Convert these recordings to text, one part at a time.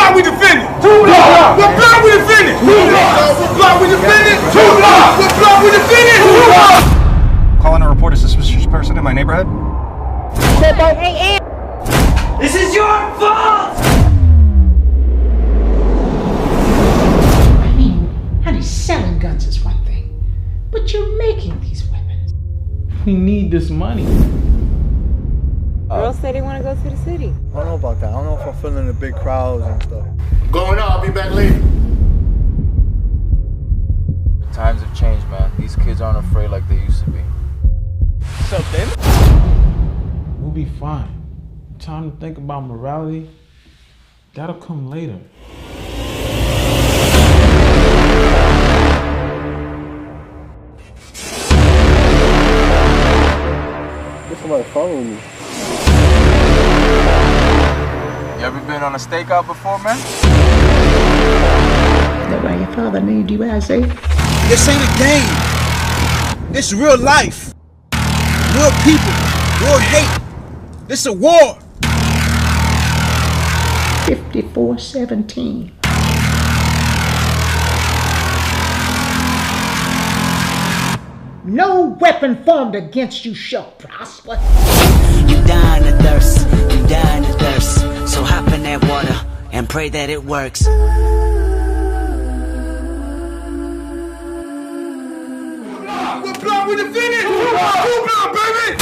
block we defending? 2 blocks. What block we defending? 2 blocks. What block we defending? 2 blocks. What block we defending? 2 blocks. Calling to report a suspicious person in my neighborhood. Hey, this is your fault! I mean, honey, selling guns is one thing, but you're making these weapons. We need this money. Girls say they want to go to the city. I don't know about that. I don't know if I'm feeling the big crowds and stuff. Going out, I'll be back later. Times have changed, man. These kids aren't afraid like they used to be. Something? We'll be fine. Time to think about morality, that'll come later. There's somebody following me. You ever been on a stakeout before, man? That's why your father named you Isaiah. This ain't a game. This is real life. Real people. Real hate. This is a war. 54-17. No weapon formed against you shall prosper. You dying of thirst, you dying of thirst. So hop in that water and pray that it works. What block we defending? 2 block, baby.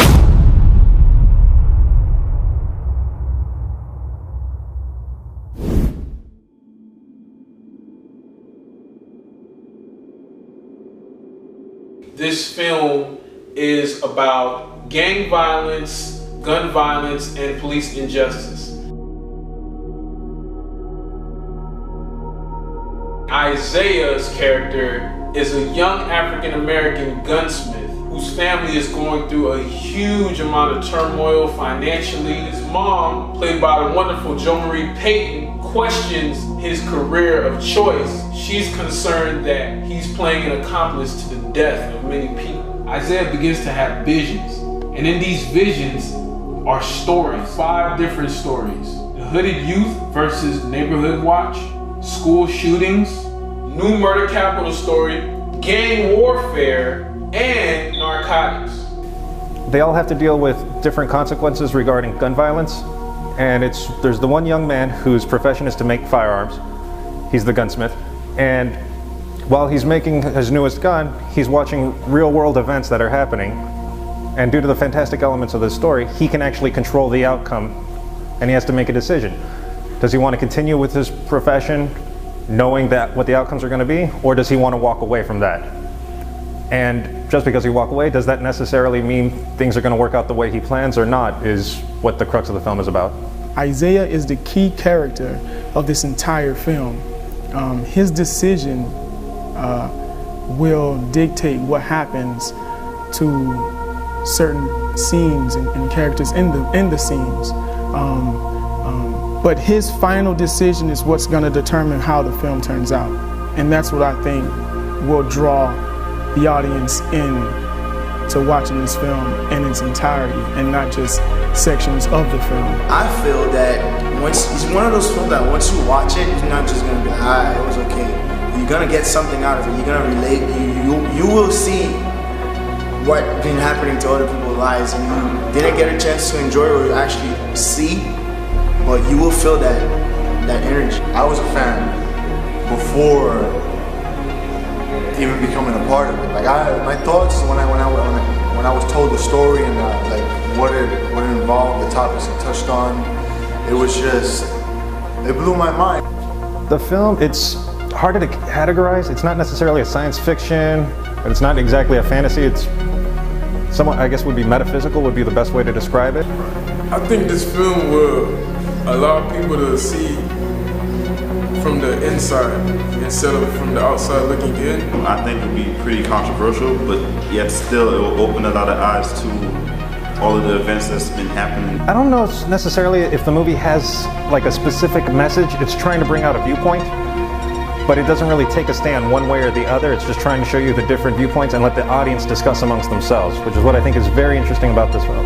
This film is about gang violence, gun violence, and police injustice. Isaiah's character is a young African-American gunsmith whose family is going through a huge amount of turmoil financially. His mom, played by the wonderful Jo Marie Payton, questions his career of choice. She's concerned that he's playing an accomplice to the death of many people. Isaiah begins to have visions, and in these visions are stories, 5 different stories. The Hooded Youth versus Neighborhood Watch, school shootings, new murder capital story, gang warfare, and narcotics. They all have to deal with different consequences regarding gun violence. And there's the one young man whose profession is to make firearms. He's the gunsmith. And while he's making his newest gun, he's watching real world events that are happening. And due to the fantastic elements of the story, he can actually control the outcome, and he has to make a decision. Does he want to continue with his profession knowing that what the outcomes are going to be, or does he want to walk away from that? And just because he walk away, does that necessarily mean things are going to work out the way he plans or not, is what the crux of the film is about. Isaiah is the key character of this entire film. His decision will dictate what happens to certain scenes and characters in the scenes. But his final decision is what's going to determine how the film turns out. And that's what I think will draw the audience in to watching this film in its entirety and not just sections of the film. I feel that it's one of those films that once you watch it, you're not just going to be like, ah, it was okay. You're going to get something out of it. You're going to relate. You will see what's been happening to other people's lives, and you didn't get a chance to enjoy or actually see, but you will feel that energy. I was a fan before even becoming a part of it. Like my thoughts when I was told the story and like what it involved, the topics it touched on, it blew my mind. The film, it's harder to categorize. It's not necessarily a science fiction, but it's not exactly a fantasy. It's somewhat, I guess, would be metaphysical, would be the best way to describe it. I think this film will allow people to see from the inside instead of from the outside looking in. I think it'll be pretty controversial, but yet still it will open a lot of eyes to all of the events that's been happening. I don't know necessarily if the movie has like a specific message. It's trying to bring out a viewpoint, but it doesn't really take a stand one way or the other. It's just trying to show you the different viewpoints and let the audience discuss amongst themselves, which is what I think is very interesting about this film.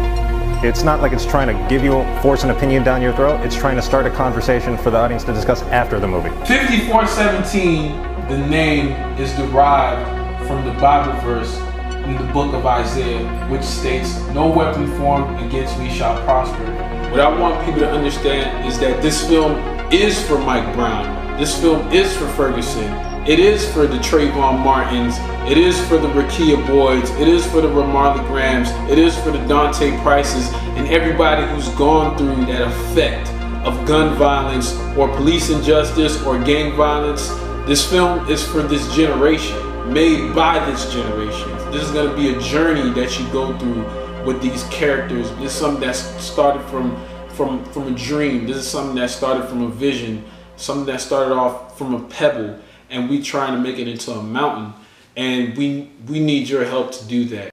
It's not like it's trying to force an opinion down your throat. It's trying to start a conversation for the audience to discuss after the movie. 54:17, the name is derived from the Bible verse in the book of Isaiah, which states, "No weapon formed against me shall prosper." What I want people to understand is that this film is for Mike Brown. This film is for Ferguson. It is for the Trayvon Martins. It is for the Rakia Boyds. It is for the Ramarley Grahams. It is for the Dante Prices and everybody who's gone through that effect of gun violence or police injustice or gang violence. This film is for this generation, made by this generation. This is going to be a journey that you go through with these characters. This is something that's started from a dream. This is something that started from a vision, something that started off from a pebble, and we trying to make it into a mountain. And we need your help to do that.